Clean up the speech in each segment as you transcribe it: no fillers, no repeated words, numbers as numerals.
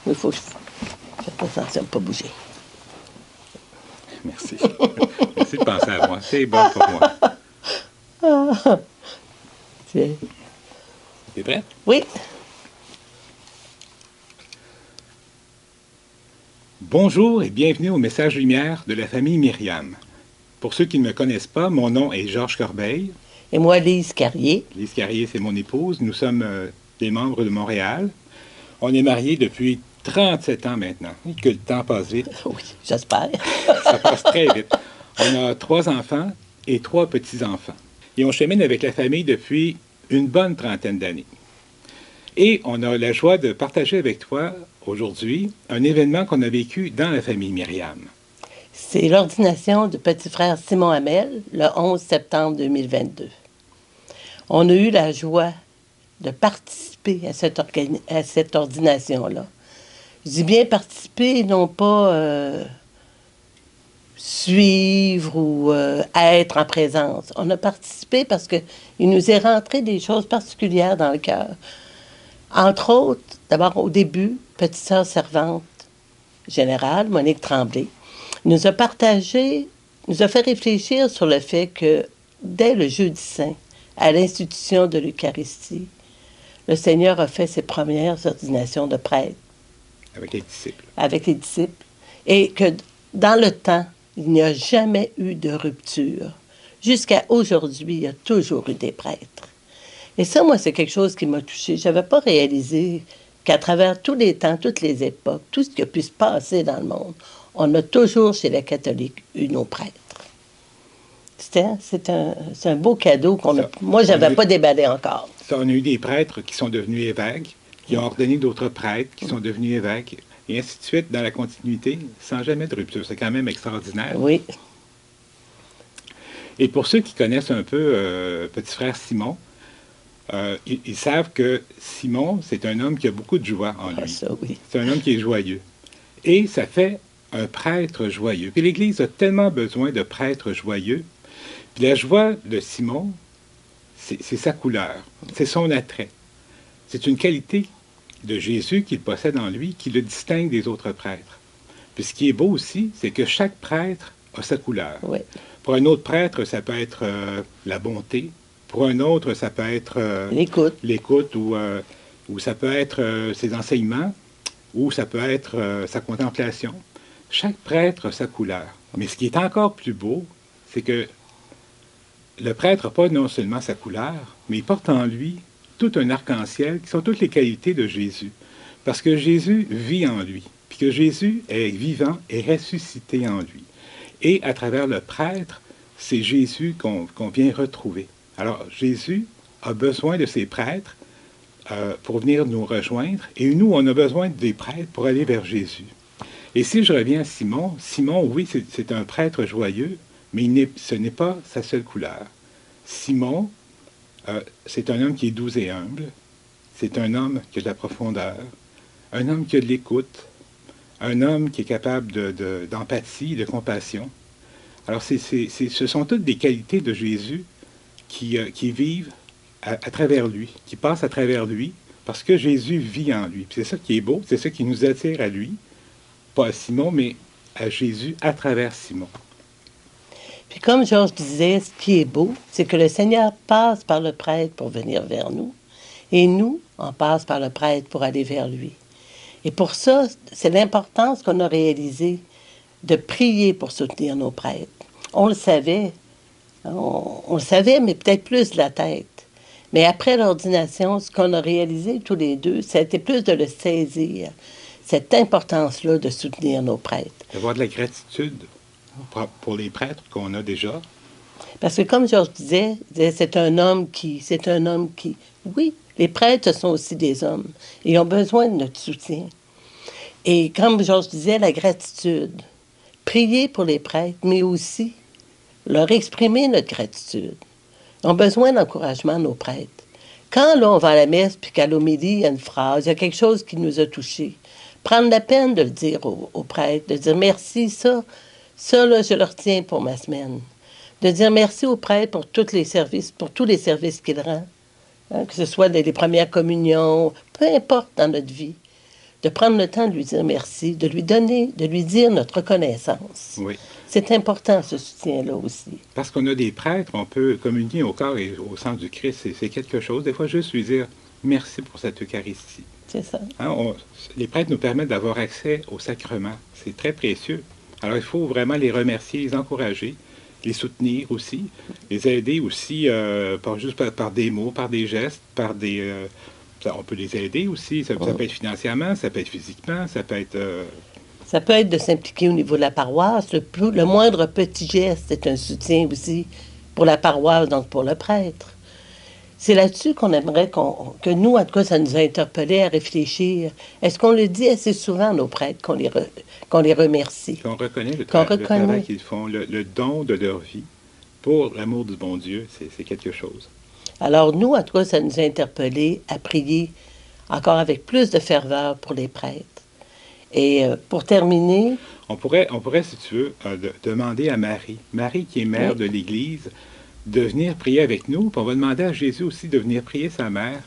il faut que je fasse attention de ne pas bouger. Merci. Merci de penser à moi. C'est bon pour moi. C'est... T'es prête? Oui. Bonjour et bienvenue au Message Lumière de la famille Myriam. Pour ceux qui ne me connaissent pas, mon nom est Georges Corbeil. Et moi, Lise Carrier. Lise Carrier, c'est mon épouse. Nous sommes des membres de Montréal. On est mariés depuis 37 ans maintenant. Et que le temps passe vite. Oui, j'espère. Ça passe très vite. On a 3 enfants et 3 petits-enfants. Et on chemine avec la famille depuis une bonne trentaine d'années. Et on a la joie de partager avec toi aujourd'hui un événement qu'on a vécu dans la famille Myriam. C'est l'ordination du petit frère Simon Hamel, le 11 septembre 2022. On a eu la joie de participer à cette ordination-là. Je dis bien participer, non pas suivre ou être en présence. On a participé parce qu'il nous est rentré des choses particulières dans le cœur. Entre autres, d'abord au début, petite sœur servante générale, Monique Tremblay, nous a fait réfléchir sur le fait que dès le Jeudi Saint, à l'institution de l'Eucharistie, le Seigneur a fait ses premières ordinations de prêtre. Avec les disciples. Avec les disciples. Et que dans le temps, il n'y a jamais eu de rupture. Jusqu'à aujourd'hui, il y a toujours eu des prêtres. Et ça, moi, c'est quelque chose qui m'a touchée. Je n'avais pas réalisé qu'à travers tous les temps, toutes les époques, tout ce qui a pu se passer dans le monde, on a toujours, chez les catholiques, eu nos prêtres. C'est un beau cadeau qu'on a... Moi, je n'avais pas déballé encore. Ça, on a eu des prêtres qui sont devenus évêques, qui ont ordonné d'autres prêtres, qui sont devenus évêques, et ainsi de suite, dans la continuité, sans jamais de rupture. C'est quand même extraordinaire. Oui. Et pour ceux qui connaissent un peu petit frère Simon, ils savent que Simon, c'est un homme qui a beaucoup de joie en lui. Ah, ça, oui. C'est un homme qui est joyeux. Et ça fait un prêtre joyeux. Puis l'Église a tellement besoin de prêtres joyeux. Puis la joie de Simon, c'est sa couleur, c'est son attrait. C'est une qualité de Jésus qu'il possède en lui qui le distingue des autres prêtres. Puis ce qui est beau aussi, c'est que chaque prêtre a sa couleur. Oui. Pour un autre prêtre, ça peut être la bonté. Pour un autre, ça peut être l'écoute ou ça peut être ses enseignements ou ça peut être sa contemplation. Chaque prêtre a sa couleur. Mais ce qui est encore plus beau, c'est que le prêtre n'a pas non seulement sa couleur, mais il porte en lui tout un arc-en-ciel qui sont toutes les qualités de Jésus. Parce que Jésus vit en lui, puis que Jésus est vivant et ressuscité en lui. Et à travers le prêtre, c'est Jésus qu'on vient retrouver. Alors, Jésus a besoin de ses prêtres pour venir nous rejoindre, et nous, on a besoin des prêtres pour aller vers Jésus. Et si je reviens à Simon, Simon, oui, c'est un prêtre joyeux, mais ce n'est pas sa seule couleur. Simon, c'est un homme qui est doux et humble, c'est un homme qui a de la profondeur, un homme qui a de l'écoute, un homme qui est capable d'empathie, de compassion. Alors, ce sont toutes des qualités de Jésus qui vivent à travers lui, qui passent à travers lui, parce que Jésus vit en lui. Puis c'est ça qui est beau, c'est ça qui nous attire à lui, pas à Simon, mais à Jésus à travers Simon. Puis comme Georges disait, ce qui est beau, c'est que le Seigneur passe par le prêtre pour venir vers nous, et nous, on passe par le prêtre pour aller vers lui. Et pour ça, c'est l'importance qu'on a réalisée de prier pour soutenir nos prêtres. On le savait, on le savait, mais peut-être plus de la tête. Mais après l'ordination, ce qu'on a réalisé tous les deux, ça a été plus de le saisir, cette importance-là de soutenir nos prêtres. D'avoir de la gratitude pour les prêtres qu'on a déjà. Parce que comme Georges disait, c'est un homme qui... Oui, les prêtres sont aussi des hommes. Ils ont besoin de notre soutien. Et comme Georges disait, la gratitude. Prier pour les prêtres, mais aussi leur exprimer notre gratitude. Ils ont besoin d'encouragement, nos prêtres. Quand là, on va à la messe, puis qu'à l'homélie, il y a une phrase, il y a quelque chose qui nous a touchés, prendre la peine de le dire aux prêtres, de dire merci, ça là, je le retiens pour ma semaine. De dire merci aux prêtres pour tous les services qu'il rend. Hein, que ce soit les premières communions, peu importe dans notre vie. de prendre le temps de lui dire merci, de lui dire notre reconnaissance. Oui. C'est important, ce soutien-là aussi. Parce qu'on a des prêtres, on peut communier au corps et au sang du Christ. C'est quelque chose. Des fois, juste lui dire merci pour cette Eucharistie. C'est ça. Hein, les prêtres nous permettent d'avoir accès au sacrement. C'est très précieux. Alors, il faut vraiment les remercier, les encourager, les soutenir aussi, les aider aussi, pas juste par des mots, par des gestes, par des... on peut les aider aussi. Ça peut être financièrement, ça peut être physiquement, ça peut être... Ça peut être de s'impliquer au niveau de la paroisse. Le moindre petit geste est un soutien aussi pour la paroisse, donc pour le prêtre. C'est là-dessus qu'on aimerait que nous, en tout cas, ça nous a interpellés à réfléchir. Est-ce qu'on le dit assez souvent, nos prêtres, qu'on les remercie? Qu'on reconnaît le travail qu'ils font, le don de leur vie pour l'amour du bon Dieu, c'est quelque chose. Alors nous, en tout cas, ça nous a interpellés à prier encore avec plus de ferveur pour les prêtres. Et pour terminer... On pourrait, si tu veux, demander à Marie qui est mère de l'Église, de venir prier avec nous. Puis on va demander à Jésus aussi de venir prier sa mère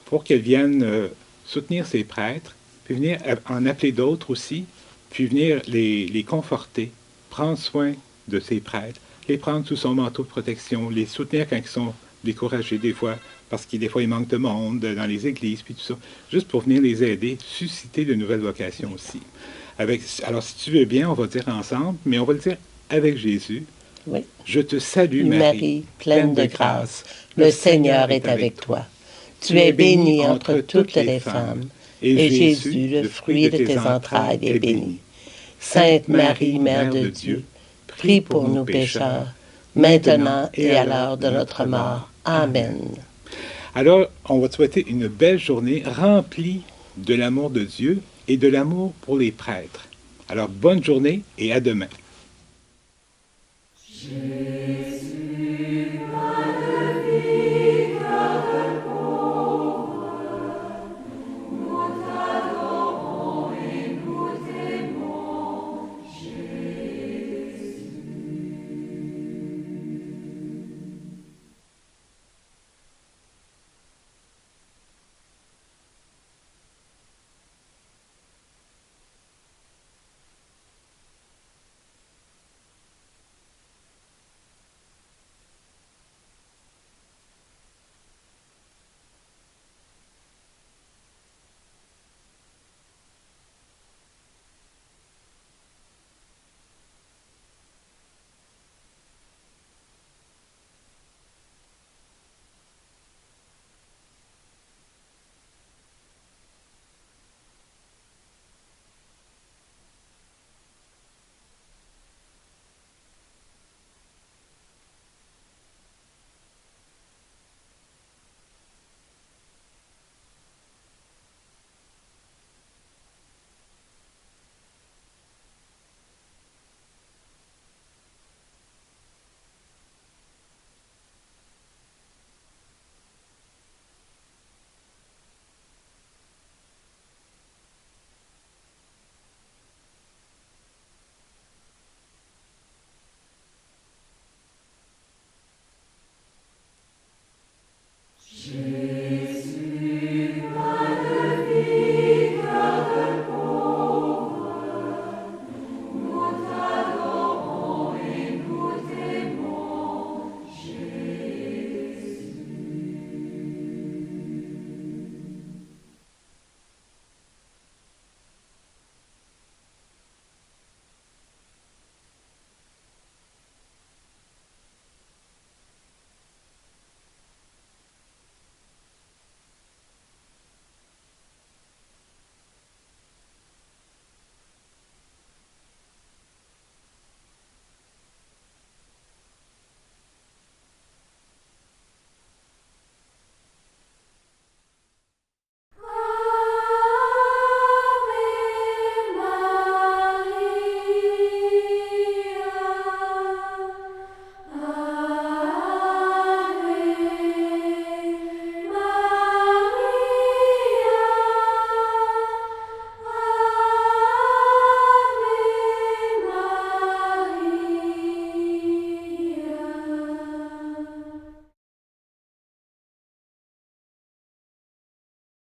pour qu'elle vienne soutenir ses prêtres, puis venir en appeler d'autres aussi, puis venir les conforter, prendre soin de ses prêtres, les prendre sous son manteau de protection, les soutenir quand ils sont découragés des fois, parce qu'il des fois il manque de monde dans les églises, puis tout ça, juste pour venir les aider, susciter de nouvelles vocations aussi. Alors si tu veux bien, on va dire ensemble, mais on va le dire avec Jésus. Oui. Je te salue, Marie, pleine de grâce. Le Seigneur est avec toi. Tu es bénie entre toutes les femmes, et Jésus, le fruit de tes entrailles, est béni. Sainte Marie, Mère de Dieu, prie pour nous pécheurs, maintenant et à l'heure de notre mort. Amen. Alors, on va te souhaiter une belle journée remplie de l'amour de Dieu et de l'amour pour les prêtres. Alors, bonne journée et à demain.